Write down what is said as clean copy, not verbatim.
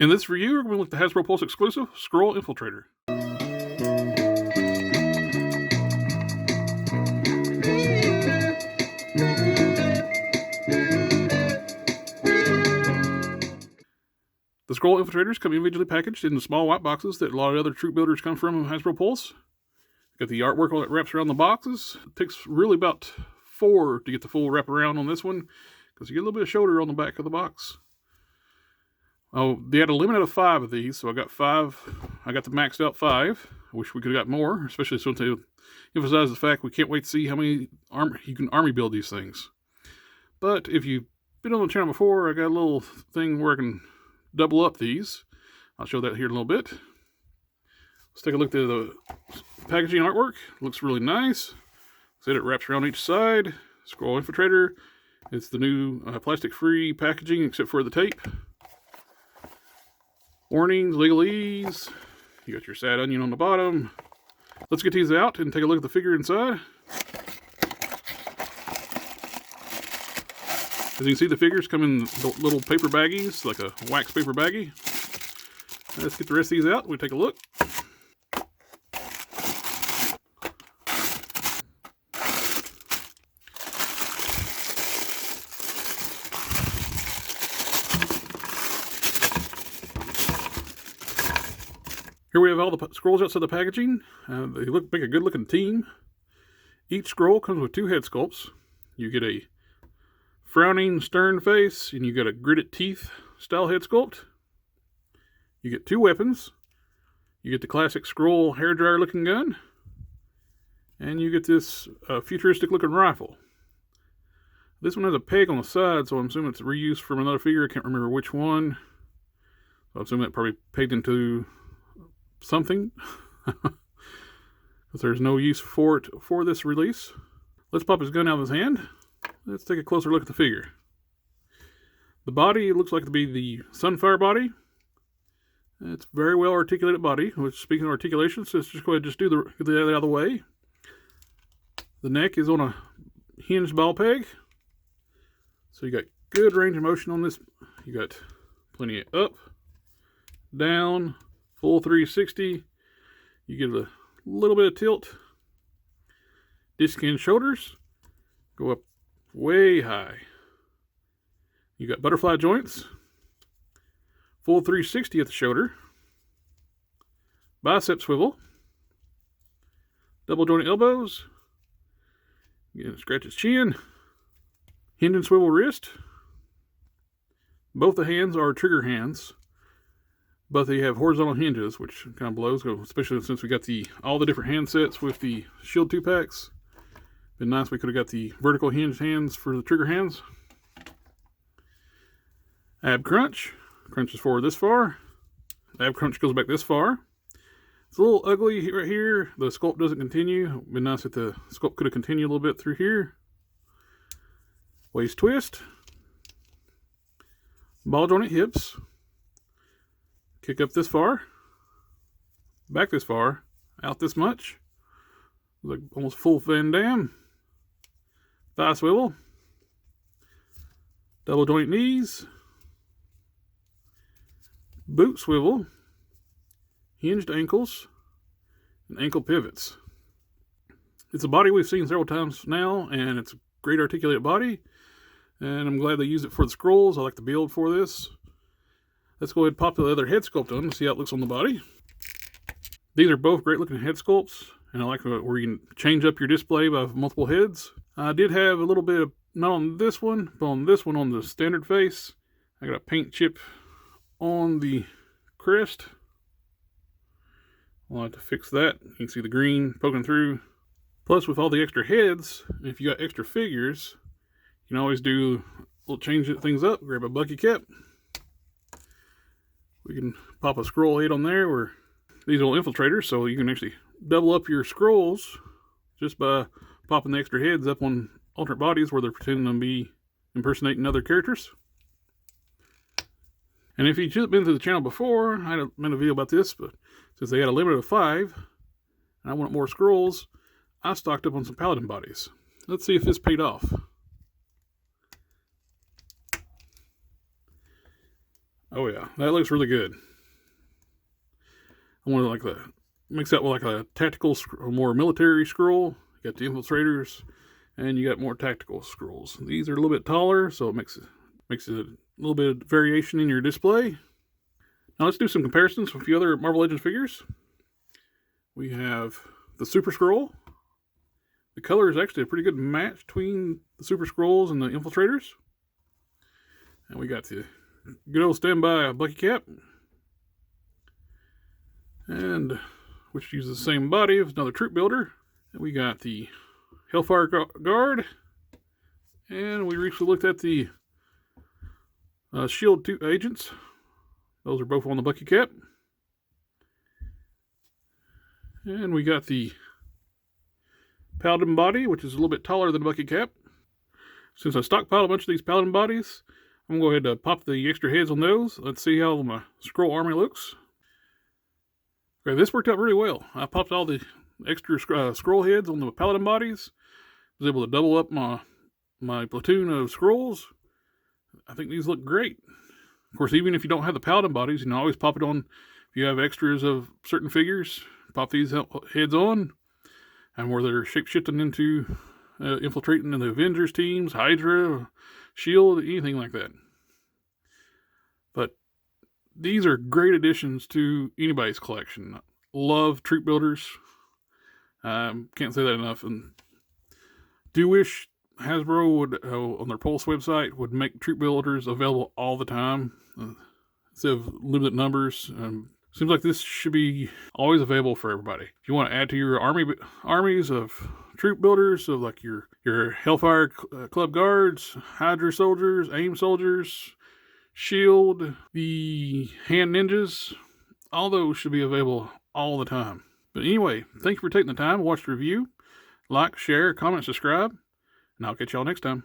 In this review, we're going to look at the Hasbro Pulse exclusive Skrull Infiltrator. The Skrull Infiltrators come individually packaged in the small white boxes that a lot of other troop builders come from Hasbro Pulse. Got the artwork that wraps around the boxes. It takes really about 4 to get the full wrap around on this one, because you get a little bit of shoulder on the back of the box. Oh, they had a limit of 5 of these, so I got 5. I got the maxed out 5. I wish we could have got more, especially since they emphasize the fact we can't wait to see how many you can army build these things. But if you've been on the channel before, I got a little thing where I can double up these. I'll show that here in a little bit. Let's take a look at the packaging artwork. Looks really nice. See, it wraps around each side. Skrull Infiltrator. It's the new plastic-free packaging except for the tape. Warnings, legalese. You got your sad onion on the bottom. Let's get these out and take a look at the figure inside. As you can see, the figures come in little paper baggies, like a wax paper baggie. Let's get the rest of these out. We'll take a look. Here we have all the Skrulls outside the packaging. They make a good looking team. Each Skrull comes with 2 head sculpts. You get a frowning stern face, and you get a gritted teeth style head sculpt. You get 2 weapons. You get the classic Skrull hairdryer looking gun, and you get this futuristic looking rifle. This one has a peg on the side, so I'm assuming it's reused from another figure. I can't remember which one. So I'm assuming it probably pegged into something, because there's no use for it for this release. Let's pop his gun out of his hand. Let's take a closer look at the figure. The body looks like to be the Sunfire body. It's very well articulated body. Which, speaking of articulations, let's just go ahead and get that out of the way. The neck is on a hinged ball peg, so you got good range of motion on this. You got plenty of up, down, full 360. You get a little bit of tilt. Disc in shoulders. Go up way high. You got butterfly joints. Full 360 at the shoulder. Bicep swivel. Double jointed elbows. Again, scratch his chin. Hinge and swivel wrist. Both the hands are trigger hands, but they have horizontal hinges, which kind of blows, especially since we got all the different hand sets with the Shield 2-packs. Been nice we could have got the vertical hinged hands for the trigger hands. Ab crunch. Crunches forward this far. Ab crunch goes back this far. It's a little ugly right here. The sculpt doesn't continue. Been nice if the sculpt could have continued a little bit through here. Waist twist. Ball jointed hips. Kick up this far, back this far, out this much. Like almost full Van Damme. Thigh swivel. Double joint knees. Boot swivel. Hinged ankles. And ankle pivots. It's a body we've seen several times now, and it's a great articulated body. And I'm glad they used it for the Skrulls. I like the build for this. Let's go ahead and pop the other head sculpt on and see how it looks on the body. These are both great looking head sculpts, and I like where you can change up your display by multiple heads. I did have a little bit of, not on this one, but on this one on the standard face. I got a paint chip on the crest. I'll have to fix that. You can see the green poking through. Plus, with all the extra heads, if you got extra figures, you can always do a little change things up. Grab a bucky cap. We can pop a Skrull head on there, or these are infiltrators, so you can actually double up your Skrulls just by popping the extra heads up on alternate bodies where they're pretending to be impersonating other characters. And if you've been to the channel before, I had made a video about this, but since they had a limit of 5, and I wanted more Skrulls, I stocked up on some Paladin bodies. Let's see if this paid off. Oh yeah, that looks really good. I want to like the mix that with like a tactical, more military Skrull. You got the Infiltrators, and you got more tactical Skrulls. These are a little bit taller, so it makes it a little bit of variation in your display. Now let's do some comparisons with a few other Marvel Legends figures. We have the Super Skrull. The color is actually a pretty good match between the Super Skrulls and the Infiltrators. And we got the good old standby Bucky Cap, and which uses the same body as another troop builder. And we got the Hellfire Guard, and we recently looked at the Shield 2 agents. Those are both on the Bucky Cap. And we got the Paladin body, which is a little bit taller than the Bucky Cap. Since I stockpiled a bunch of these Paladin bodies, I'm going to go ahead and pop the extra heads on those. Let's see how my Skrull army looks. Okay, this worked out really well. I popped all the extra Skrull heads on the Paladin bodies. Was able to double up my platoon of Skrulls. I think these look great. Of course, even if you don't have the Paladin bodies, you can always pop it on. If you have extras of certain figures, pop these heads on. And where they're shape-shifting into infiltrating the Avengers teams, Hydra, Shield, anything like that. But these are great additions to anybody's collection. Love troop builders. Can't say that enough. And do wish Hasbro would, on their Pulse website, would make troop builders available all the time instead of limited numbers. Seems like this should be always available for everybody. If you want to add to your armies of troop builders, of like your Hellfire Club Guards, Hydra soldiers, AIM soldiers, Shield, the Hand Ninjas, all those should be available all the time. But anyway, thank you for taking the time to watch the review. Like, share, comment, subscribe, and I'll catch y'all next time.